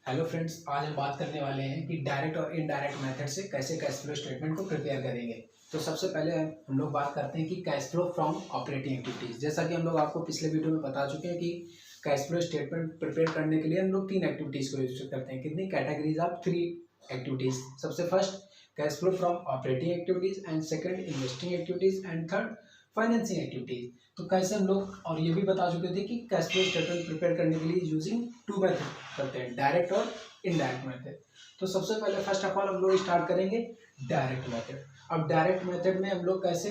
Hello friends, आज हम बात करने वाले हैं कि डायरेक्ट और इनडायरेक्ट मेथड से कैसे कैश फ्लो स्टेटमेंट को प्रिपेयर करेंगे। तो सबसे पहले हम लोग बात करते हैं कि cash flow from operating activities. जैसा कि हम लोग आपको पिछले वीडियो में बता चुके हैं कि कैश फ्लो स्टेटमेंट प्रिपेयर करने के लिए हम लोग 3 एक्टिविटीज़ को यूज करते हैं। कितनी कैटेगरीज ऑफ 3 एक्टिविटीज़। सबसे first cash flow from operating activities, and second investing activities, and third financing activities. तो कैसे हम लोग और ये भी बता चुके थे कि कैश फ्लो स्टेटमेंट प्रिपेयर करने के लिए यूजिंग 2 मेथड करते हैं, डायरेक्ट और इनडायरेक्ट मेथड। तो सबसे पहले फर्स्ट ऑफ ऑल हम लोग स्टार्ट करेंगे डायरेक्ट मेथड। अब डायरेक्ट मेथड में हम लोग कैसे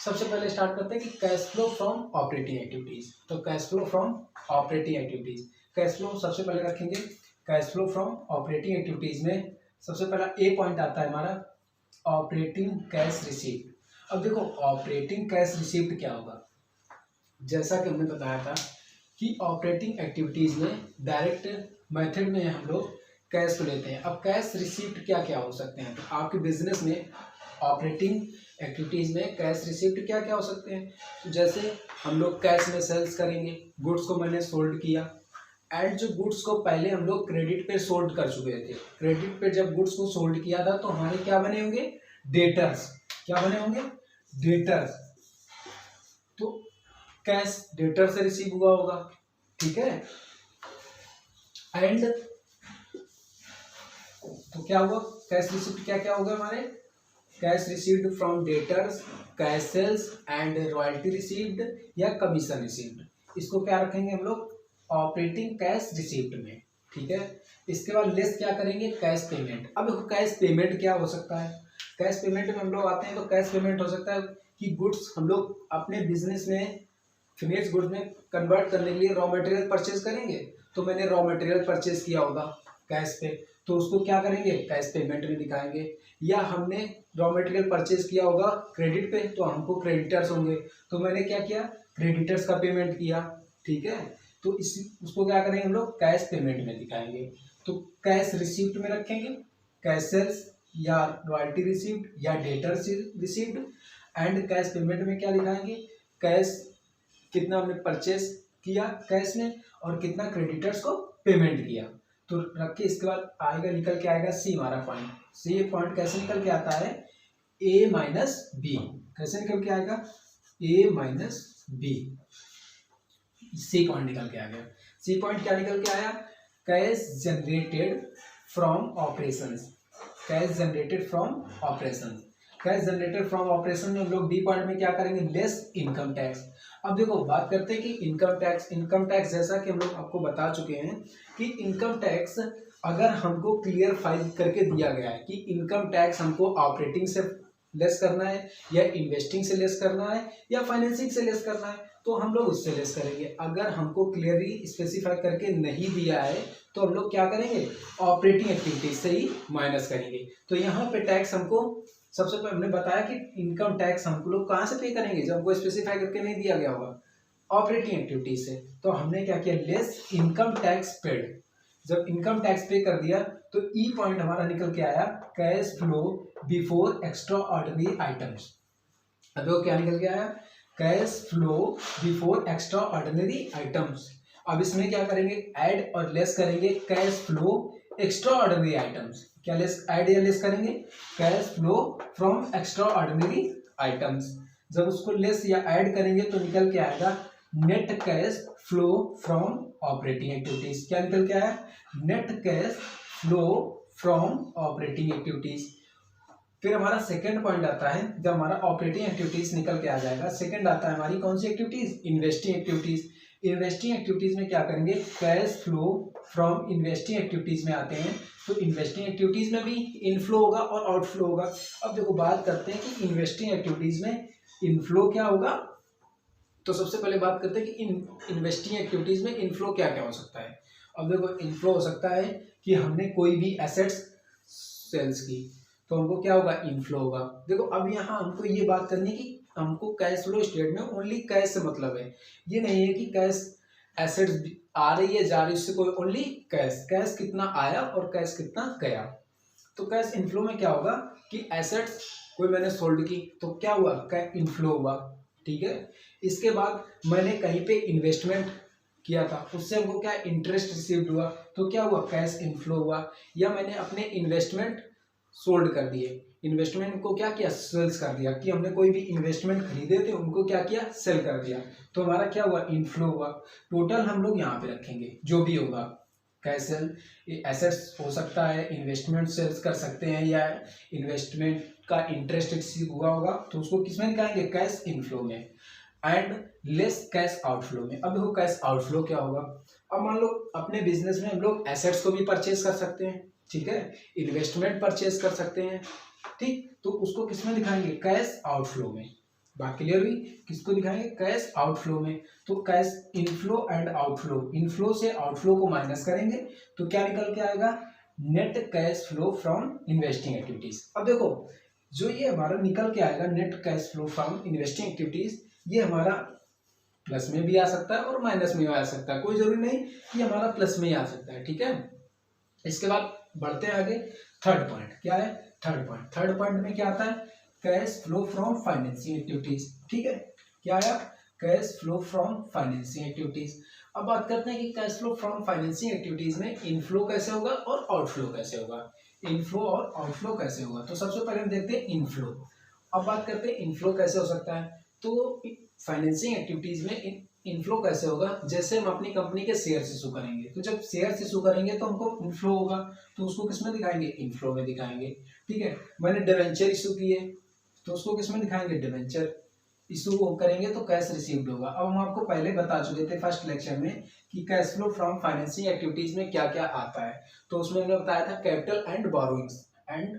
सबसे पहले स्टार्ट करते हैं कि cash flow from operating activities. तो cash flow from operating activities, cash flow सबसे पहले रखेंगे। Cash flow from operating activities में सबसे पहला ए पॉइंट आता है हमारा ऑपरेटिंग कैश रिसीप्ट। अब देखो ऑपरेटिंग कैश रिसीप्ट क्या होगा। जैसा कि हमने बताया था कि ऑपरेटिंग एक्टिविटीज में डायरेक्ट मेथड में हम लोग कैश को लेते हैं। अब कैश रिसीप्ट क्या क्या हो सकते हैं। तो आपके बिजनेस में ऑपरेटिंग एक्टिविटीज में कैश रिसीप्ट क्या क्या हो सकते हैं। तो जैसे हम लोग कैश में सेल्स करेंगे, गुड्स को मैंने सोल्ड किया, एंड जो गुड्स को पहले हम लोग क्रेडिट पे सोल्ड कर चुके थे, क्रेडिट पे जब गुड्स को सोल्ड किया था तो हमारे क्या बने होंगे, डेटर्स। क्या बने होंगे, डेटर्स। तो कैश डेटर से रिसीव हुआ होगा, ठीक है। एंड तो क्या हुआ, कैश रिसीप्ट क्या क्या होगा हमारे, cash received from debtors, cash sales, and royalty received या कमीशन रिसीव्ड। इसको क्या रखेंगे हम लोग ऑपरेटिंग कैश रिसीप्ट में, ठीक है। इसके बाद लेस क्या करेंगे, कैश पेमेंट। अब देखो कैश पेमेंट क्या हो सकता है। कैश पेमेंट में हम लोग आते हैं तो कैश पेमेंट हो सकता है कि गुड्स हम लोग अपने बिजनेस में फिनिश गुड्स में कन्वर्ट करने के लिए रॉ मटेरियल परचेज करेंगे। तो मैंने रॉ मटेरियल परचेज किया होगा कैश पे, तो उसको क्या करेंगे, कैश पेमेंट में दिखाएंगे। या हमने रॉ मटेरियल परचेज किया होगा क्रेडिट पे, तो हमको क्रेडिटर्स होंगे, तो मैंने क्या किया, क्रेडिटर्स का पेमेंट किया, ठीक है। तो इस उसको क्या करेंगे हम लोग, कैश पेमेंट में दिखाएंगे। तो कैश रिसीप्ट में रखेंगे कैश सेल्स या रॉयल्टी रिसीव्ड या debtor received, and cash payment में क्या दिखाएंगे, कैश कितना हमने परचेस किया कैश में और कितना क्रेडिटर्स को पेमेंट किया। तो रख के इसके बाद आएगा, निकल के आएगा सी हमारा पॉइंट। सी पॉइंट कैसे निकल के आता है, ए माइनस बी। कैसे निकल के आएगा, ए माइनस बी। सी पॉइंट निकल के आ गया। सी पॉइंट क्या निकल के आया, cash generated from operations. Cash generated from operations, cash generated from operation में हम लोग डी पॉइंट में क्या करेंगे, लेस इनकम टैक्स। अब देखो बात करते हैं कि इनकम टैक्स जैसा कि हम लोग आपको बता चुके हैं कि इनकम टैक्स अगर हमको क्लियर फाइल करके दिया गया है कि इनकम टैक्स हमको ऑपरेटिंग से लेस करना है या इन्वेस्टिंग से लेस करना है या फाइनेंसिंग से लेस करना है, तो हम लोग उससे लेस करेंगे। अगर हमको क्लियरली स्पेसिफाई करके नहीं दिया है तो हम लोग क्या करेंगे, ऑपरेटिंग एक्टिविटीज से ही माइनस करेंगे। तो यहाँ पे टैक्स हमको सबसे पहले हमने बताया कि इनकम टैक्स हम लोग कहाँ से पे करेंगे, जब हमको स्पेसिफाई करके नहीं दिया गया होगा, ऑपरेटिंग एक्टिविटीज से। तो हमने क्या किया, लेस इनकम टैक्स पेड। जब इनकम टैक्स पे कर दिया तो ई पॉइंट हमारा निकल के आया, cash flow before extra ordinary items. अब वो क्या निकल के आया, cash flow before extra ordinary items. अब इसमें क्या करेंगे, ऐड और लेस करेंगे cash flow extra ordinary items. क्या लेस, ऐड या लेस करेंगे, cash flow from extra ordinary items. जब उसको लेस या ऐड करेंगे तो निकल के आएगा net cash flow from operating activities. क्या निकल के आया, net cash flow from operating activities. फिर हमारा सेकंड पॉइंट आता है, जब हमारा ऑपरेटिंग एक्टिविटीज निकल के आ जाएगा, सेकंड आता है हमारी कौन सी activities, investing activities. Investing activities में क्या करेंगे, cash flow from investing activities में आते हैं। तो इन्वेस्टिंग एक्टिविटीज में भी इनफ्लो होगा और आउटफ्लो होगा। अब देखो बात करते हैं कि इन्वेस्टिंग एक्टिविटीज में इनफ्लो क्या होगा। तो सबसे पहले बात करते हैं कि इन्वेस्टिंग एक्टिविटीज में इनफ्लो क्या क्या हो सकता है। अब देखो इनफ्लो हो सकता है कि हमने कोई भी एसेट्स सेल्स की, तो हमको क्या होगा, इनफ्लो होगा। देखो अब यहाँ हमको ये बात करनी है कि हमको कैश फ्लो स्टेटमेंट में ओनली कैश से मतलब है। ये नहीं है कि कैश एसेट्स आ रही है जा रही है, उससे कोई, ओनली कैश, कैश कितना आया और कैश कितना गया। तो कैश इनफ्लो में क्या होगा कि एसेट्स कोई मैंने सोल्ड की तो क्या हुआ, कैश इनफ्लो हुआ, ठीक है। इसके बाद मैंने कहीं पे इन्वेस्टमेंट किया था उससे हमको क्या इंटरेस्ट रिसीव्ड हुआ, तो क्या हुआ कैश इनफ्लो हुआ। या मैंने अपने इन्वेस्टमेंट सोल्ड कर दिए, इन्वेस्टमेंट को क्या किया सेल्स कर दिया, कि हमने कोई भी इन्वेस्टमेंट खरीदे थे उनको क्या किया सेल कर दिया, तो हमारा क्या हुआ इनफ्लो हुआ। टोटल हम लोग यहाँ पे रखेंगे जो भी होगा कैश सेल, एसेट्स हो सकता है, इन्वेस्टमेंट सेल्स कर सकते हैं, या इन्वेस्टमेंट का इंटरेस्ट रिसीव हुआ होगा तो उसको किस में निकालेंगे कैश इनफ्लो में, एंड लेस कैश आउटफ्लो में। अब देखो कैश आउटफ्लो क्या होगा, अब मान लो अपने बिजनेस में हम लोग एसेट्स को भी परचेज कर सकते हैं, ठीक है, इन्वेस्टमेंट परचेज कर सकते हैं, ठीक, तो उसको किस में दिखाएंगे कैश आउटफ्लो में। बात क्लियर हुई, किसको दिखाएंगे कैश आउटफ्लो में। तो cash inflow and outflow, inflow से आउटफ्लो को माइनस करेंगे तो क्या निकल के आएगा net cash flow from investing activities. अब देखो जो ये हमारा निकल के आएगा net cash flow from investing activities, ये हमारा प्लस में भी आ सकता है और माइनस में भी आ सकता है, कोई जरूरी नहीं कि हमारा प्लस में ही आ सकता है, ठीक है। इसके बाद बढ़ते हैं आगे, थर्ड पॉइंट क्या है, थर्ड पॉइंट में क्या आता है cash flow from financing activities, ठीक है, क्या आया cash flow from financing activities. अब बात करते हैं कि cash flow from financing activities में इनफ्लो कैसे होगा और आउटफ्लो कैसे होगा, इनफ्लो और आउटफ्लो कैसे होगा। तो सबसे पहले हम देखते हैं इनफ्लो। अब बात करते हैं इनफ्लो कैसे हो सकता है, तो फाइनेंसिंग एक्टिविटीज में इनफ्लो कैसे होगा, जैसे हम अपनी कंपनी के शेयर इशू करेंगे, तो जब शेयर इशू करेंगे तो हमको इनफ्लो होगा, तो उसको किस में दिखाएंगे इनफ्लो में दिखाएंगे, ठीक है। मैंने डिवेंचर इशू किए तो उसको किस में दिखाएंगे डिवेंचर इशू करेंगे तो कैश रिसीव्ड होगा। अब हम आपको पहले बता चुके थे फर्स्ट लेक्चर में कि cash flow from financing activities में क्या क्या आता है, तो उसमें हमने बताया था capital and borrowings and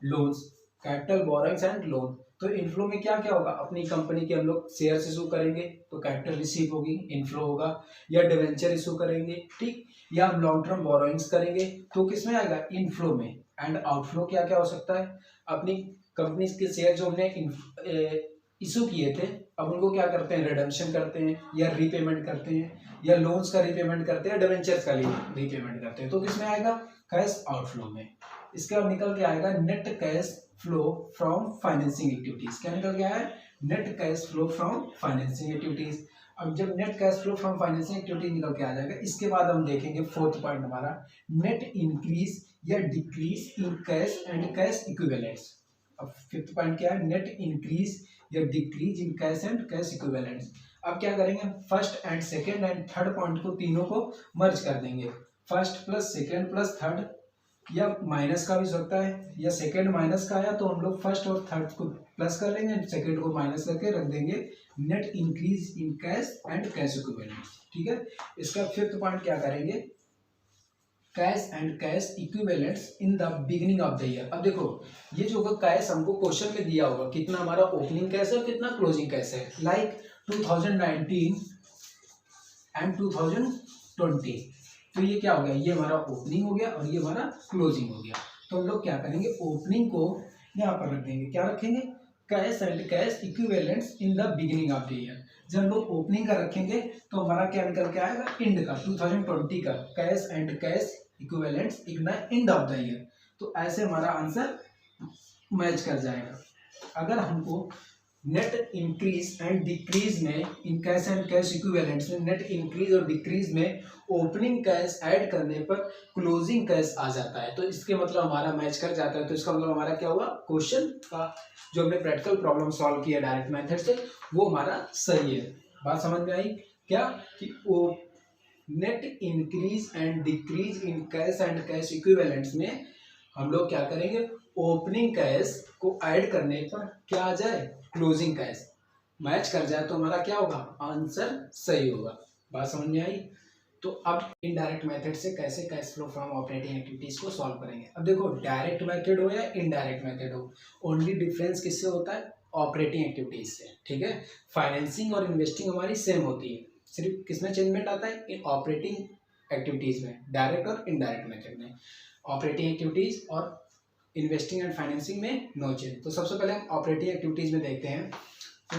loans, capital borrowings and loan. तो इनफ्लो में क्या क्या होगा, अपनी कंपनी के हम लोग शेयर इशू करेंगे तो कैपिटल रिसीव होगी इनफ्लो होगा, या डिवेंचर इशू करेंगे, ठीक, या हम लॉन्ग टर्म बोरोइंग्स करेंगे तो किसमें आएगा इनफ्लो में। एंड आउटफ्लो क्या क्या हो सकता है, अपनी कंपनी के शेयर जो हमने इशू किए थे अब उनको क्या करते हैं रिडम्पशन करते हैं, या रीपेमेंट करते हैं, या लोन्स का रीपेमेंट करते हैं, डिवेंचर्स का रीपेमेंट करते हैं, तो किसमें आएगा कैश आउटफ्लो में। इसके बाद निकल के आएगा net cash flow from financing activities, क्या निकल के आया net cash flow from financing activities. अब जब net cash flow from financing activities निकल के आ जाएगा, इसके बाद हम देखेंगे फोर्थ पॉइंट हमारा नेट इंक्रीज या decrease in cash and cash equivalents. अब फिफ्थ पॉइंट क्या है नेट इंक्रीज या decrease in cash and cash equivalents. अब क्या करेंगे first and second and third point को तीनों को मर्ज कर देंगे, first plus second plus third, या माइनस का भी हो सकता है, या सेकंड माइनस का आया तो हम लोग फर्स्ट और थर्ड को प्लस कर लेंगे, सेकंड को माइनस करके रख देंगे net increase in cash and cash equivalents, ठीक है। इसका फिफ्थ पॉइंट क्या करेंगे cash and cash equivalents in the beginning of the year. अब देखो ये जो होगा कैश हमको क्वेश्चन में दिया होगा कितना हमारा ओपनिंग कैश है और कितना क्लोजिंग कैश है, लाइक 2019 एंड 2020, तो ये क्या हो गया ये हमारा ओपनिंग हो गया और ये हमारा क्लोजिंग हो गया। तो हम लोग क्या करेंगे ओपनिंग को यहाँ पर रख देंगे, क्या रखेंगे cash and cash equivalents in the beginning of the year. जब हम लोग ओपनिंग का रखेंगे तो हमारा क्या निकल के आएगा इंड का 2020 का cash and cash equivalents in the end of the year. तो ऐसे हमारा आंसर मैच कर जाएगा। अगर हमको नेट इंक्रीज एंड डिक्रीज में in cash and cash equivalents में नेट इंक्रीज और डिक्रीज में ओपनिंग कैश ऐड करने पर क्लोजिंग कैश आ जाता है, तो इसके मतलब हमारा मैच कर जाता है। तो इसका मतलब हमारा क्या हुआ क्वेश्चन का जो हमने प्रैक्टिकल प्रॉब्लम सॉल्व किया डायरेक्ट मेथड से वो हमारा सही है। बात समझ में आई क्या कि वो net increase and decrease in cash and cash equivalents में हम लोग क्या करेंगे ओपनिंग कैश को ऐड करने पर क्या आ जाए क्लोजिंग कैश मैच कर जाए तो हमारा क्या होगा आंसर सही होगा। बात समझ में आई। तो अब इनडायरेक्ट मेथड से कैसे cash flow from operating activities को सॉल्व करेंगे। अब देखो डायरेक्ट मेथड हो या इनडायरेक्ट मेथड हो ओनली डिफरेंस किससे होता है ऑपरेटिंग एक्टिविटीज से, ठीक है। फाइनेंसिंग और इन्वेस्टिंग हमारी सेम होती है, सिर्फ किसमें चेंजमेंट आता है इन ऑपरेटिंग एक्टिविटीज में, डायरेक्ट और इनडायरेक्ट मेथड में। ऑपरेटिंग एक्टिविटीज और इन्वेस्टिंग एंड फाइनेंसिंग में नो चेंज। तो सबसे पहले हम ऑपरेटिंग एक्टिविटीज में देखते हैं, तो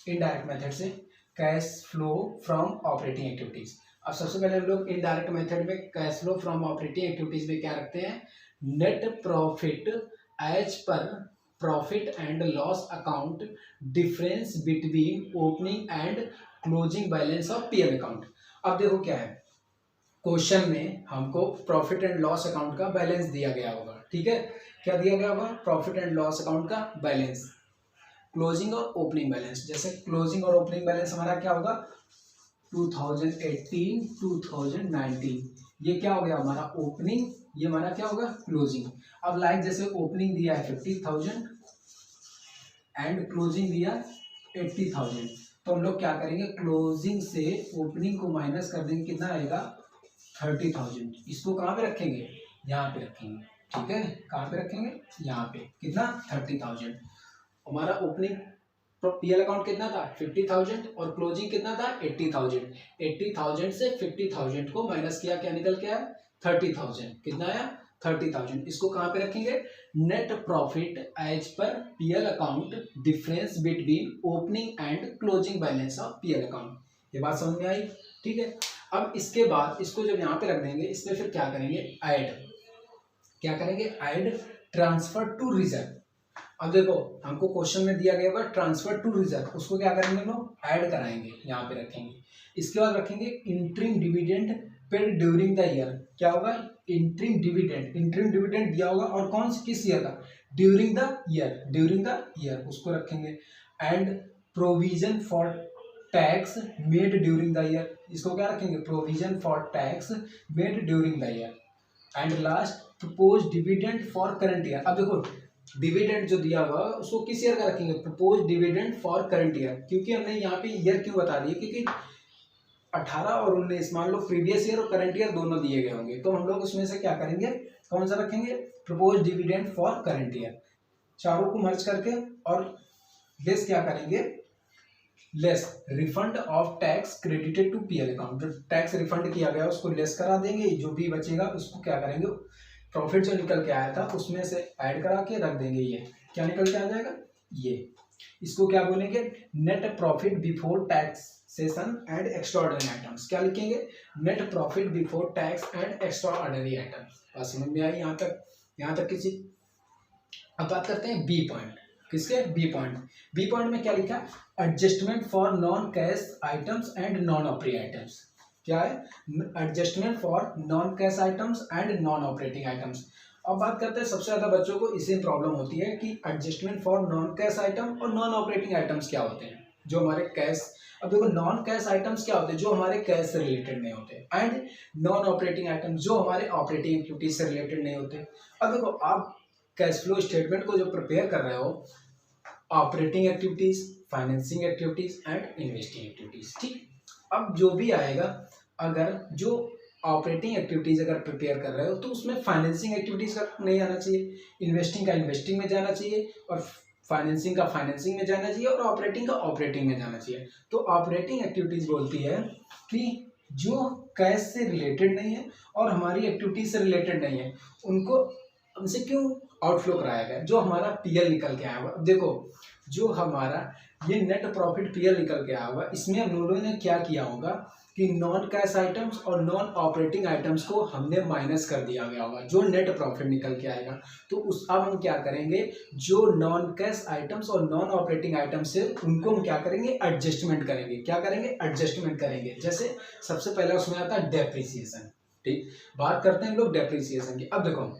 इनडायरेक्ट मेथड से cash flow from operating activities. अब सबसे पहले हम लोग इनडायरेक्ट मेथड में cash flow from operating activities में क्या रखते हैं net profit as per profit and loss account difference between opening and closing balance of PL account. अब देखो क्या है, क्वेश्चन में हमको प्रॉफिट एंड लॉस अकाउंट का बैलेंस दिया गया होगा, ठीक है। क्या दिया गया होगा? प्रॉफिट एंड लॉस अकाउंट का बैलेंस, क्लोजिंग और ओपनिंग बैलेंस। जैसे क्लोजिंग और ओपनिंग बैलेंस हमारा क्या होगा? 2018 2019, ये क्या हो गया हमारा ओपनिंग, ये हमारा क्या होगा क्लोजिंग। अब लाइक जैसे ओपनिंग दिया है 50,000 एंड क्लोजिंग दिया 80,000, तो हम लोग क्या करेंगे, क्लोजिंग से ओपनिंग को माइनस कर देंगे, कितना आएगा 30,000। इसको कहाँ पे रखेंगे? यहाँ पे रखेंगे, ठीक है। कहाँ पे रखेंगे? यहाँ पे। कितना? 30,000। हमारा ओपनिंग पीएल अकाउंट कितना था? 50,000 और क्लोजिंग कितना था? 80,000। 80,000 से 50,000 को माइनस किया, क्या निकल के आया? 30,000। कितना आया? 30,000। इसको कहाँ पे रखेंगे? Net profit as per PL account difference between opening and closing balance of PL account. ये बात समझ में आई? ठीक है। अब इसके बाद इसको जब यहाँ पे रख देंगे, इसमें फिर क्या करेंगे? ऐड। क्या करेंगे? Add transfer to reserve. अब देखो हमको क्वेश्चन में दिया गया होगा ट्रांसफर टू रिजर्व, उसको क्या करेंगे हम लोग? ऐड कराएंगे, यहाँ पे रखेंगे। इसके बाद रखेंगे interim dividend paid during the year. क्या होगा? Interim dividend. इंटरिम डिविडेंड दिया होगा और कौन से किस ईयर का? During the year. During the year उसको रखेंगे। And provision for tax made during the year, इसको क्या रखेंगे? Provision for tax made during the year. And last propose dividend for current year. अब देखो डिविडेंड जो दिया हुआ उसको किस ईयर का रखेंगे? Propose dividend for current year. क्योंकि हमने यहाँ पे ईयर क्यों बता दिया? क्योंकि 18 और 19 मान लो प्रीवियस ईयर और करंट ईयर दोनों दिए गए होंगे, तो हम लोग उसमें से क्या करेंगे? कौन सा रखेंगे? Propose dividend for current year. चारों को मर्ज करके और लेस क्या करेंगे? Less refund of tax credited to PL account. जो टैक्स रिफंड किया गया उसको लेस करा देंगे, जो भी बचेगा उसको क्या करेंगे? प्रॉफिट जो निकल के आया था उसमें से ऐड करा के रख देंगे। ये क्या निकल के आ जाएगा? ये। इसको क्या बोलेंगे? Net profit before taxation and extraordinary items. क्या लिखेंगे? Net profit before tax and extraordinary items. बात समझ में आई यहाँ तक? यहाँ तक किसी। अब बात करते हैं बी पॉइंट। किसके? B point. बी पॉइंट में क्या लिखा है? Adjustment for non cash items and non operating items. क्या है? Adjustment for non cash items and non operating items. अब बात करते हैं, सबसे ज्यादा बच्चों को इसी में प्रॉब्लम होती है कि adjustment for non cash item और नॉन ऑपरेटिंग आइटम्स क्या होते हैं, जो हमारे कैश। अब देखो नॉन कैश आइटम्स क्या होते हैं? जो हमारे कैश से रिलेटेड नहीं होते, एंड नॉन ऑपरेटिंग आइटम्स जो हमारे ऑपरेटिंग एक्टिविटीज से रिलेटेड नहीं होते। अब देखो आप कैश फ्लो स्टेटमेंट को जो प्रिपेयर कर रहे हो, operating activities, financing activities and investing activities, ठीक। अब जो भी आएगा, अगर जो ऑपरेटिंग एक्टिविटीज अगर प्रिपेयर कर रहे हो तो उसमें फाइनेंसिंग एक्टिविटीज का नहीं आना चाहिए, इन्वेस्टिंग का इन्वेस्टिंग में जाना चाहिए, और फाइनेंसिंग का फाइनेंसिंग में जाना चाहिए, और ऑपरेटिंग का ऑपरेटिंग में जाना चाहिए। तो ऑपरेटिंग एक्टिविटीज बोलती है कि जो कैश से रिलेटेड नहीं है और हमारी एक्टिविटीज से रिलेटेड नहीं है, उनको हमसे क्यों आउटफ्लो कराया गया? जो हमारा पीएल निकल के आया हुआ, देखो जो हमारा ये नेट प्रॉफिट पीएल निकल के आया हुआ, इसमें हम लोगों ने क्या किया होगा कि नॉन कैश आइटम्स और नॉन ऑपरेटिंग आइटम्स को हमने माइनस कर दिया गया होगा, जो नेट प्रॉफिट निकल के आएगा। तो उस अब हम क्या करेंगे? जो नॉन कैश आइटम्स और नॉन ऑपरेटिंग आइटम्स है उनको हम क्या करेंगे? एडजस्टमेंट करेंगे। क्या करेंगे? एडजस्टमेंट करेंगे। जैसे सबसे पहले उसमें आता है डेप्रिसिएशन, ठीक। बात करते हैं हम लोग डेप्रिसिएशन की। अब देखो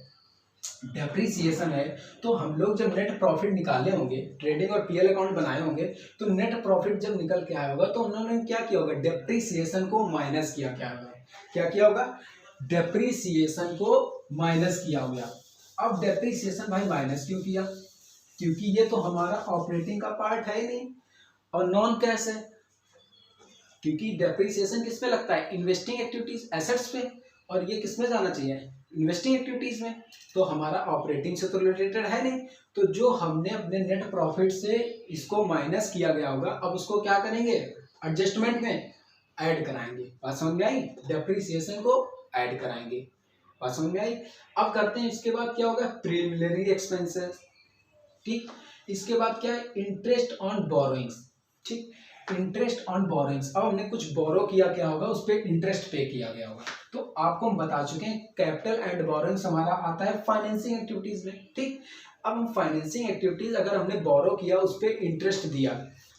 डेप्रिसिएशन है, तो हम लोग जब नेट प्रॉफिट निकाले होंगे, ट्रेडिंग और पीएल अकाउंट बनाए होंगे, तो नेट प्रॉफिट जब निकल के आया होगा तो उन्होंने क्या किया होगा? डेप्रिसिएशन को माइनस किया। क्या होगा? क्या किया होगा? डेप्रिसिएशन को माइनस किया होगा। अब डेप्रिसिएशन भाई माइनस क्यों किया? क्योंकि ये तो हमारा ऑपरेटिंग का पार्ट है ही नहीं और नॉन कैश है। क्योंकि डेप्रिसिएशन किस पे लगता है? इन्वेस्टिंग एक्टिविटीज, एसेट्स पे, और ये किस में जाना चाहिए? इन्वेस्टिंग एक्टिविटीज में। तो हमारा ऑपरेटिंग से तो रिलेटेड है नहीं, तो जो हमने अपने नेट प्रॉफिट से इसको माइनस किया गया होगा, अब उसको क्या करेंगे? एडजस्टमेंट में ऐड कराएंगे। बात समझ में आई? डेप्रिसिएशन को ऐड कराएंगे। बात समझ में आई? अब करते हैं, इसके बाद क्या होगा? प्रीलिमिनरी एक्सपेंसेस, ठीक। इसके बाद क्या है? इंटरेस्ट ऑन बोरोइंग्स, ठीक। इंटरेस्ट ऑन बोरोइंग्स, अब हमने कुछ बोरो किया, क्या होगा? उस पर इंटरेस्ट पे किया गया होगा। तो आपको हम बता चुके हैं कैपिटल एंड बोरोइंग्स हमारा आता है फाइनेंसिंग एक्टिविटीज में, ठीक। अब हम फाइनेंसिंग एक्टिविटीज अगर हमने बोरो किया, उस पर इंटरेस्ट दिया,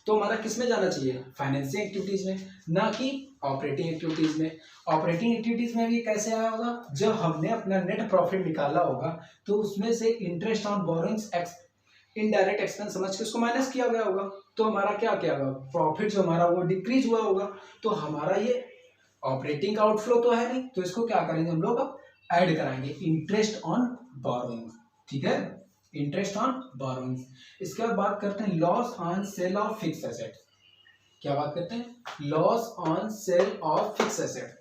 तो हमारा किस में जाना चाहिए, फाइनेंसिंग एक्टिविटीज में, ना कि ऑपरेटिंग एक्टिविटीज में। ऑपरेटिंग एक्टिविटीज में भी कैसे आया होगा, जब हमने अपना नेट प्रॉफिट निकाला होगा तो उसमें से interest on borrowings indirect expense समझ के उसको माइनस किया गया होगा, तो हमारा क्या किया होगा, प्रॉफिट जो हमारा वो डिक्रीज हुआ होगा। तो हमारा ये ऑपरेटिंग का आउटफ्लो तो है नहीं, तो इसको क्या करेंगे हम लोग, अब ऐड कराएंगे इंटरेस्ट ऑन बोरोइंग्स, ठीक है, इंटरेस्ट ऑन बोरोइंग्स। इसके बाद बात करते हैं loss on sale of fix asset. क्या बात करते हैं, loss on sale of fix asset.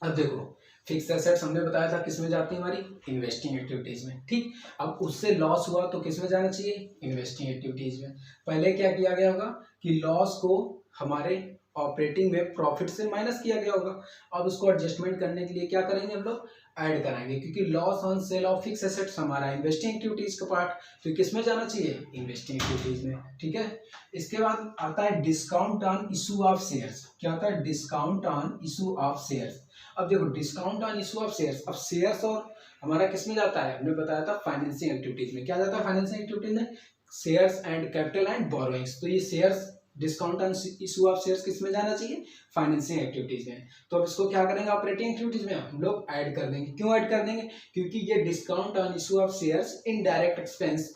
अब देखो फिक्स एसेट्स हमने बताया था किस में जाती है, हमारी इन्वेस्टिंग एक्टिविटीज में, ठीक। अब उससे लॉस हुआ तो किस में जाना चाहिए, इन्वेस्टिंग एक्टिविटीज में। पहले क्या किया गया होगा कि लॉस को हमारे ऑपरेटिंग में प्रॉफिट से माइनस किया गया होगा। अब उसको एडजस्टमेंट करने के लिए क्या करेंगे हम लोग, ऐड कराएंगे, क्योंकि loss on sale of fix assets हमारा इन्वेस्टिंग एक्टिविटीज का पार्ट, तो किस में जाना चाहिए, इन्वेस्टिंग एक्टिविटीज में, ठीक है। इसके बाद आता है discount on issue of shares. क्या आता है, discount on issue of shares. अब देखो discount on issue of shares, अब शेयर्स और हमारा किस में जाता है, हमने बताया था फाइनेंसिंग एक्टिविटीज में। क्या जाता है फाइनेंसिंग एक्टिविटीज में, shares and capital and borrowings. तो ये shares, discount on issue of shares किस में जाना चाहिए, फाइनेंसिंग एक्टिविटीज में। तो अब इसको क्या करेंगे, ऑपरेटिंग एक्टिविटीज में हम लोग ऐड कर देंगे। क्यों ऐड कर देंगे, क्योंकि ये discount on issue of shares indirect expense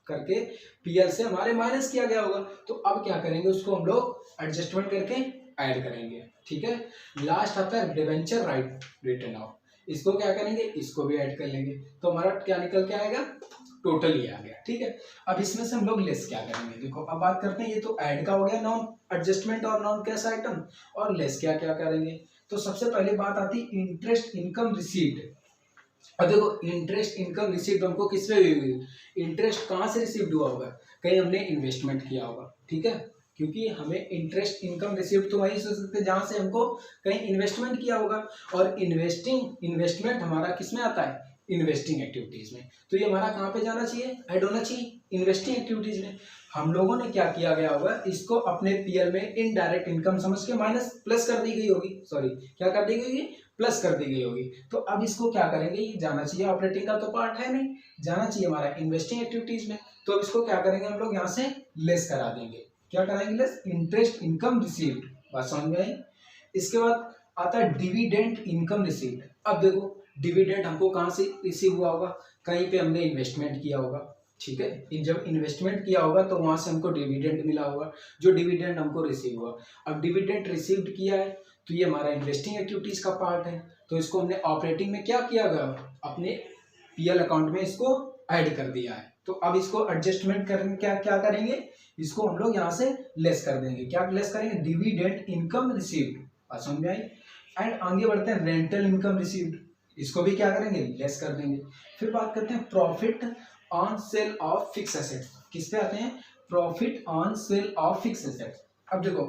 करके पीएल से हमारे माइनस किया गया होगा। तो अब क्या करेंगे, उसको हम लोग एडजस्टमेंट करके ऐड करेंगे, ठीक है। लास्ट आता है डिवेंचर राइट रिटर्न ऑफ, इसको क्या करेंगे, इसको भी ऐड कर लेंगे। तो हमारा क्या निकल के आएगा, टोटल ही आ गया, ठीक है। अब इसमें से हम लोग लेस क्या करेंगे, देखो अब बात करते हैं, ये तो ऐड का हो गया नॉन एडजस्टमेंट और नॉन कैश आइटम, और लेस क्या क्या करेंगे। तो सबसे पहले बात आती है इंटरेस्ट इनकम रिसीव्ड। अब देखो इंटरेस्ट इनकम रिसीव्ड हमको किस पे हुई, इंटरेस्ट कहाँ से रिसीव्ड हुआ होगा, कहीं हमने इन्वेस्टमेंट किया होगा, ठीक है। क्योंकि हमें इंटरेस्ट इनकम रिसीव्ड तो वहीं से सकते जहाँ से हमको कहीं इन्वेस्टमेंट किया होगा, और इन्वेस्टमेंट हमारा किस में आता है, इन्वेस्टिंग एक्टिविटीज में। तो ये हमारा कहाँ पे जाना चाहिए, ऐड होना चाहिए इन्वेस्टिंग एक्टिविटीज में। हम लोगों ने क्या किया गया होगा, इसको अपने पीएल में इनडायरेक्ट इनकम समझ के माइनस प्लस कर दी गई होगी, सॉरी क्या कर दी गई, प्लस कर दी गई होगी। तो अब इसको क्या करेंगे, ये जाना चाहिए, ऑपरेटिंग का तो पार्ट है नहीं, जाना चाहिए हमारा इन्वेस्टिंग एक्टिविटीज में। तो अब इसको क्या करेंगे हम लोग, यहाँ से लेस करा देंगे। क्या कराएंगे, लेस इंटरेस्ट इनकम रिसीव्ड, बात समझ में आई। इसके बाद आता है डिविडेंड इनकम रिसीव्ड। अब देखो डिविडेंड हमको कहाँ से रिसीव हुआ होगा, कहीं पे हमने इन्वेस्टमेंट किया होगा, ठीक है। जब इन्वेस्टमेंट किया होगा तो वहां से हमको डिविडेंड मिला होगा, जो डिविडेंड हमको रिसीव हुआ। अब डिविडेंड रिसीव्ड किया है तो ये हमारा इन्वेस्टिंग एक्टिविटीज का पार्ट है, तो इसको हमने ऑपरेटिंग में क्या किया गया, अपने पीएल अकाउंट में इसको ऐड कर दिया है। तो अब इसको एडजस्टमेंट करने क्या क्या करेंगे, इसको हम लोग यहाँ से लेस कर देंगे। क्या लेस करेंगे, डिविडेंड इनकम रिसीव्ड, समझ में आई। एंड आगे बढ़ते हैं रेंटल इनकम रिसीव्ड, इसको भी क्या करेंगे, लेस कर देंगे। फिर बात करते हैं profit on sale of fix assets. किस पे आते हैं, profit on sale of fix assets. अब देखो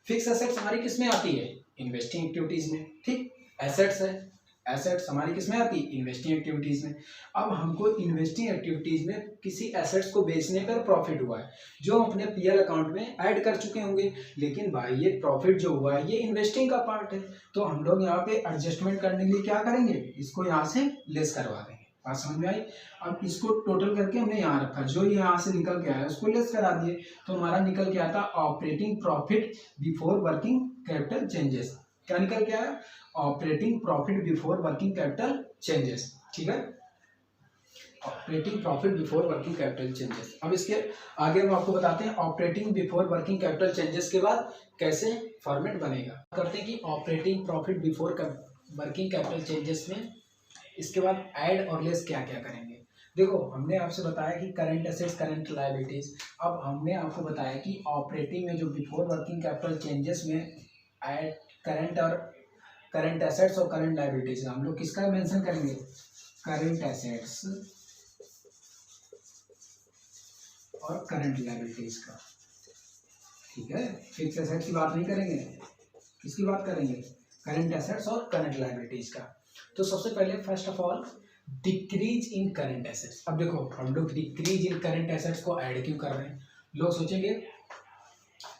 फिक्स एसेट्स हमारी किस में आती है, इन्वेस्टिंग एक्टिविटीज में, ठीक। एसेट्स है, एसेट्स हमारी किस में आती है, इन्वेस्टिंग एक्टिविटीज में। अब हमको इन्वेस्टिंग एक्टिविटीज में किसी एसेट्स को बेचने पर प्रॉफिट हुआ है, जो हम अपने पीएल अकाउंट में ऐड कर चुके होंगे, लेकिन भाई ये प्रॉफिट जो हुआ है ये इन्वेस्टिंग का पार्ट है। तो हम लोग यहाँ पे एडजस्टमेंट करने के लिए क्या करेंगे, इसको यहाँ से लेस करवा देंगे, बात समझ में आई। अब इसको टोटल करके हमने यहाँ रखा, जो यहाँ से निकल के आया उसको लेस करा दिए, तो हमारा निकल के आता operating profit before working capital changes. क्या निकल के आया, operating profit before working capital changes, ठीक है, operating profit before working capital changes. अब इसके आगे हम आपको बताते हैं operating before working capital changes के बाद कैसे फॉर्मेट बनेगा। करते हैं कि operating profit before working capital changes में इसके बाद ऐड और लेस क्या क्या करेंगे। देखो हमने आपसे बताया कि करंट एसेट्स करंट लायबिलिटीज, अब हमने आपको बताया कि ऑपरेटिंग में जो बिफोर वर्किंग कैपिटल चेंजेस में ऐड करंट एसेट्स और करंट लायबिलिटीज, हम लोग किसका मेंशन करेंगे, करंट एसेट्स और करंट लायबिलिटीज का, ठीक है। फिक्स एसेट की बात नहीं करेंगे, किसकी बात करेंगे, करंट एसेट्स और करंट लायबिलिटीज का। तो सबसे पहले first of all decrease in current assets. अब देखो हम लोग डिक्रीज इन करंट एसेट्स को ऐड क्यों कर रहे हैं, लोग सोचेंगे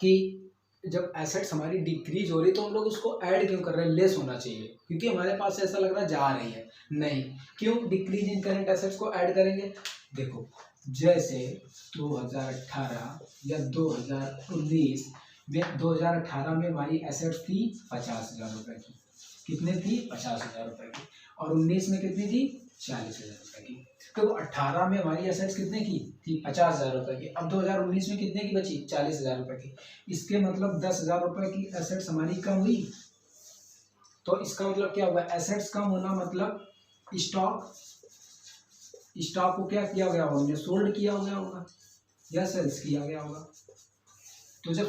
कि जब एसेट्स हमारी डिक्रीज हो रही तो हम लोग उसको ऐड क्यों कर रहे हैं, लेस होना चाहिए, क्योंकि हमारे पास ऐसा लग रहा है जा रही है, नहीं। क्यों डिक्रीज इन करंट एसेट्स को ऐड करेंगे, देखो जैसे 2018 या 2019 में, 2018 में हमारी एसेट्स थी 50,000 रुपये की। कितने थी? 50,000 रुपये की। और 19 में कितनी थी? 40,000 रुपये की। तो 18 में हमारी एसेट्स कितने की थी? 50,000 रुपये की। अब 2019 में कितने की बची? 40,000 रुपये की। इसके मतलब 10,000 रुपये की एसेट्स हमारी कम हुई। तो इसका मतलब क्या हुआ? एसेट्स कम होना मतलब स्टॉक को क्या किया गया होगा? हमने सोल्ड किया गया होगा या सेल्स किया गया होगा। तो जब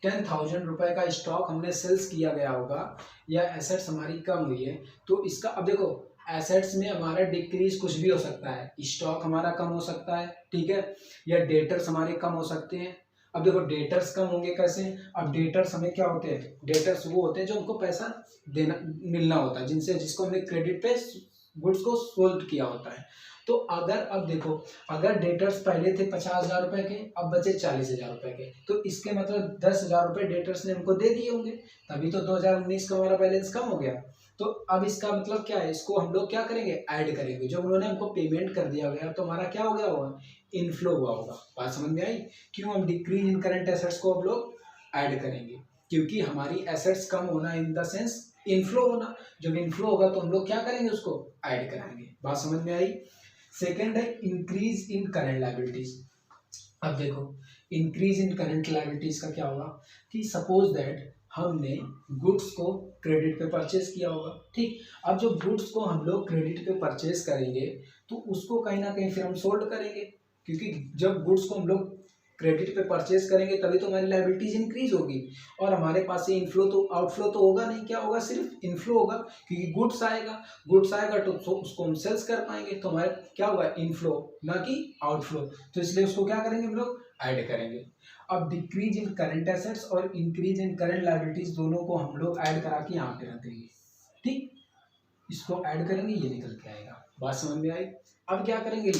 10,000 रुपये का स्टॉक हमने सेल्स किया गया होगा या एसेट्स हमारी कम हुई है, तो इसका अब देखो, एसेट्स में हमारा डिक्रीज कुछ भी हो सकता है। स्टॉक हमारा कम हो सकता है, ठीक है, या डेटर्स हमारे कम हो सकते हैं। अब देखो डेटर्स कम होंगे कैसे? अब डेटर्स हमें क्या होते हैं? डेटर्स वो होते हैं जो हमको पैसा देना मिलना होता है, जिसको हमने क्रेडिट पे गुड्स को सोल्ड किया होता है। तो अगर अब देखो, अगर डेटर्स पहले थे 50,000 रुपये के, अब बचे 40,000 रुपये के, तो इसके मतलब 10,000 रुपये डेटर्स ने हमको दे दिए होंगे, तभी तो 2019 का हमारा बैलेंस कम हो गया। तो अब इसका मतलब क्या है? इसको हम लोग क्या करेंगे? ऐड करेंगे। जब उन्होंने हमको पेमेंट कर दिया गया तो हमारा क्या हो गया होगा? इनफ्लो हुआ होगा। बात समझ में आई? क्यों हम डिक्रीज इन करंट एसेट्स को अब लोग ऐड करेंगे? क्योंकि हमारी एसेट्स कम होना इन द सेंस इनफ्लो होना। जब इनफ्लो होगा तो हम लोग क्या करेंगे? उसको ऐड करेंगे। बात समझ में आई? सेकेंड है इंक्रीज इन करंट लायबिलिटीज। अब देखो, इंक्रीज इन करंट लायबिलिटीज का क्या होगा कि सपोज दैट हमने गुड्स को क्रेडिट पे परचेज किया होगा, ठीक। अब जो गुड्स को हम लोग क्रेडिट पे परचेज करेंगे तो उसको कहीं ना कहीं फिर हम सोल्ड करेंगे, क्योंकि जब गुड्स को हम लोग क्रेडिट पे परचेज करेंगे तभी तो हमारी लायबिलिटीज इंक्रीज होगी और हमारे पास से इनफ्लो तो आउटफ्लो तो होगा नहीं। क्या होगा? सिर्फ इनफ्लो होगा, क्योंकि गुड्स आएगा तो उसको हम सेल्स कर पाएंगे, तो हमारे क्या होगा? इनफ्लो, ना कि आउटफ्लो। तो इसलिए उसको क्या करेंगे? हम लोग ऐड करेंगे। अब डिक्रीज इन करंट एसेट्स और इंक्रीज इन करंट लायबिलिटीज दोनों को हम लोग ऐड करा के यहाँ पे रख देंगे, ठीक। इसको ऐड करेंगे, ये निकल के आएगा। बात समझ में आई? अब क्या करेंगे?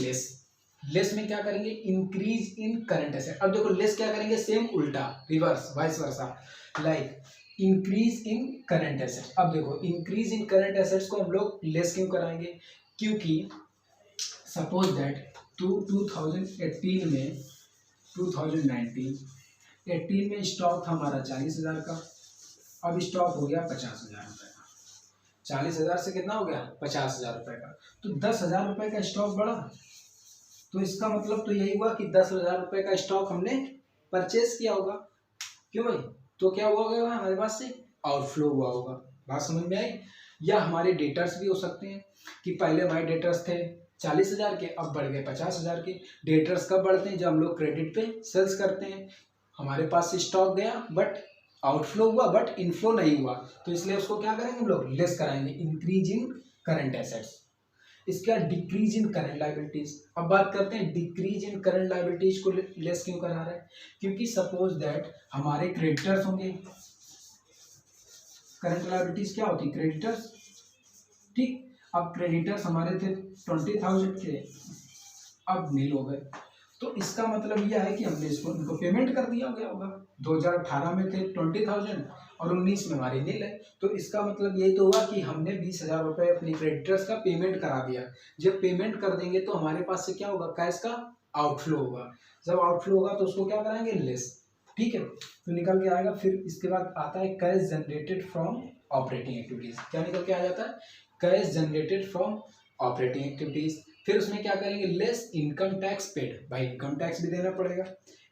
लेस में क्या करेंगे? Increase in current asset. अब देखो लेस क्या करेंगे? सेम उल्टा, reverse, vice versa, like increase in current assets. अब देखो इंक्रीज इन करंट एसेट्स को हम लोग लेस क्यों कराएंगे? क्योंकि सपोज दैट 2018 में 2018 में स्टॉक था हमारा 40,000 का, अब स्टॉक हो गया 50,000 रुपये का। 40,000 से कितना हो गया? 50,000 रुपये का। तो 10,000 रुपये का स्टॉक बढ़ा, तो इसका मतलब तो यही हुआ कि 10,000 रुपये का स्टॉक हमने परचेज किया होगा। क्यों भाई? तो क्या हुआ होगा? हमारे पास से आउटफ्लो हुआ होगा। बात समझ में आई? या हमारे डेटर्स भी हो सकते हैं कि पहले हमारे डेटर्स थे 40,000 के, अब बढ़ गए 50,000 के। डेटर्स कब बढ़ते हैं? जब हम लोग क्रेडिट पे सेल्स करते हैं। हमारे पास से स्टॉक गया बट आउटफ्लो हुआ, बट इनफ्लो नहीं हुआ, तो इसलिए उसको क्या करेंगे? हम लोग लेस कराएंगे, इंक्रीज इन करंट एसेट्स। इसके बाद डिक्रीज इन करंट लायबिलिटीज। अब बात करते हैं डिक्रीज इन करंट लायबिलिटीज को लेस क्यों करा रहा है? क्योंकि सपोज दैट हमारे क्रेडिटर्स होंगे, करंट लायबिलिटीज क्या होती? क्रेडिटर्स, ठीक। अब क्रेडिटर्स हमारे थे 20,000 के, अब नील हो गए, तो इसका मतलब यह है कि हमने इनको पेमेंट कर दिया गया होगा। 2018 में थे 20,000 और 19 में हमारी नील है, तो इसका मतलब यही तो हुआ कि हमने 20,000 रुपये अपने क्रेडिटर्स का पेमेंट करा दिया। जब पेमेंट कर देंगे तो हमारे पास से क्या होगा? कैश का आउटफ्लो होगा। जब आउटफ्लो होगा तो उसको क्या कराएंगे? लेस, ठीक है। तो निकल के आएगा। फिर इसके बाद आता है cash generated from operating activities. क्या निकल के आ जाता है? Cash generated from operating activities. फिर उसमें क्या करेंगे? Less income tax paid. भाई इनकम टैक्स भी देना पड़ेगा।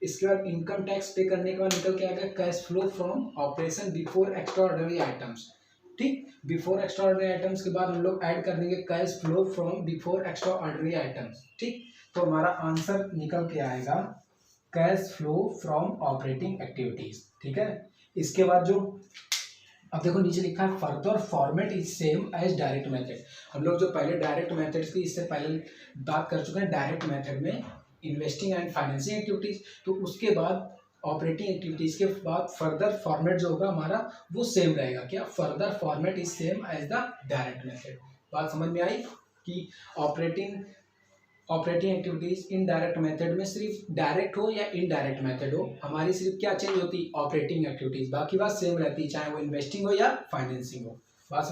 इसके बाद इनकम टैक्स पे करने के बाद निकल के आएगा cash flow from operation before extraordinary items, ठीक। बिफोर एक्स्ट्राऑर्डिनरी आइटम्स के बाद हम लोग ऐड कर देंगे cash flow from before extraordinary items, ठीक। तो हमारा आंसर निकल के आएगा cash flow from operating activities, ठीक है। इसके बाद जो अब देखो नीचे लिखा है further format is same as direct method. हम लोग जो पहले डायरेक्ट मेथड्स की इससे पहले बात कर चुके हैं, डायरेक्ट मेथड में इन्वेस्टिंग एंड फाइनेंसिंग एक्टिविटीज, तो उसके बाद ऑपरेटिंग एक्टिविटीज के बाद फर्दर फॉर्मेट जो होगा हमारा वो सेम रहेगा। क्या? Further format is same as the direct method. बात समझ में आई कि ऑपरेटिंग एक्टिविटीज इनडायरेक्ट मेथड में सिर्फ डायरेक्ट हो या इनडायरेक्ट मेथड हो, हमारी सिर्फ क्या चेंज होती? ऑपरेटिंग एक्टिविटीज, बाकी बात सेम रहती है, चाहे वो इन्वेस्टिंग हो या फाइनेंसिंग हो। बात